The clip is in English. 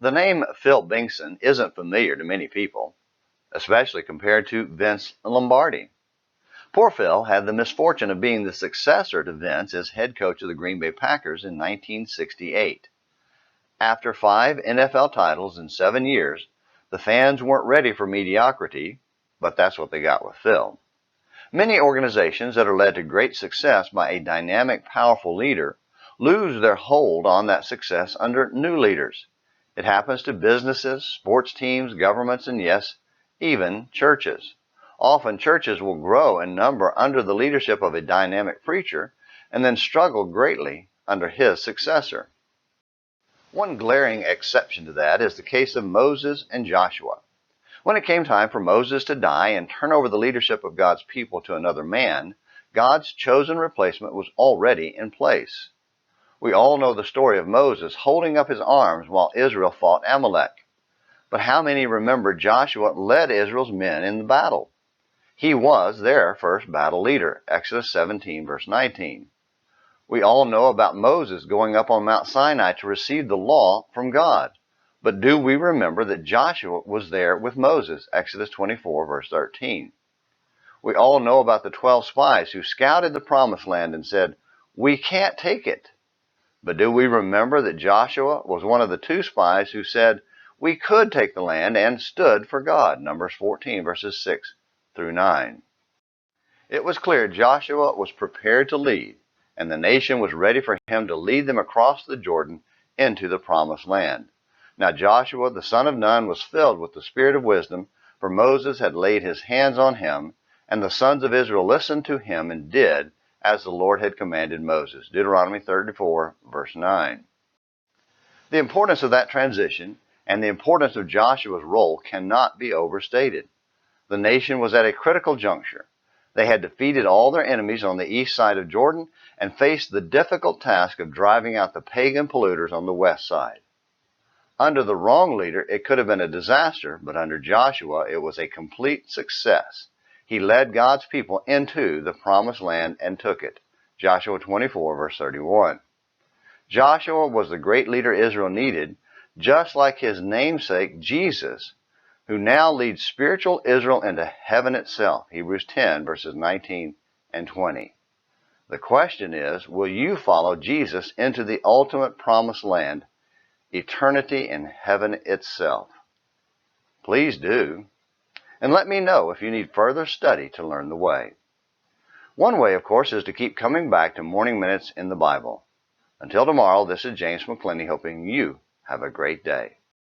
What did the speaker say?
The name Phil Bengtson isn't familiar to many people, especially compared to Vince Lombardi. Poor Phil had the misfortune of being the successor to Vince as head coach of the Green Bay Packers in 1968. After 5 NFL titles in 7 years, the fans weren't ready for mediocrity, but that's what they got with Phil. Many organizations that are led to great success by a dynamic, powerful leader lose their hold on that success under new leaders. It happens to businesses, sports teams, governments, and yes, even churches. Often churches will grow in number under the leadership of a dynamic preacher and then struggle greatly under his successor. One glaring exception to that is the case of Moses and Joshua. When it came time for Moses to die and turn over the leadership of God's people to another man, God's chosen replacement was already in place. We all know the story of Moses holding up his arms while Israel fought Amalek. But how many remember Joshua led Israel's men in the battle? He was their first battle leader, Exodus 17, verse 19. We all know about Moses going up on Mount Sinai to receive the law from God. But do we remember that Joshua was there with Moses, Exodus 24, verse 13? We all know about the 12 spies who scouted the promised land and said, "We can't take it." But do we remember that Joshua was one of the 2 spies who said, "We could take the land," and stood for God, Numbers 14, verses 6 through 9. It was clear Joshua was prepared to lead, and the nation was ready for him to lead them across the Jordan into the promised land. Now Joshua, the son of Nun, was filled with the spirit of wisdom, for Moses had laid his hands on him, and the sons of Israel listened to him and did as the Lord had commanded Moses. Deuteronomy 34, verse 9. The importance of that transition and the importance of Joshua's role cannot be overstated. The nation was at a critical juncture. They had defeated all their enemies on the east side of Jordan and faced the difficult task of driving out the pagan polluters on the west side. Under the wrong leader, it could have been a disaster, but under Joshua, it was a complete success. He led God's people into the promised land and took it. Joshua 24, verse 31. Joshua was the great leader Israel needed, just like his namesake, Jesus, who now leads spiritual Israel into heaven itself. Hebrews 10, verses 19 and 20. The question is, will you follow Jesus into the ultimate promised land, eternity in heaven itself? Please do. And let me know if you need further study to learn the way. One way, of course, is to keep coming back to Morning Minutes in the Bible. Until tomorrow, this is James McClenny hoping you have a great day.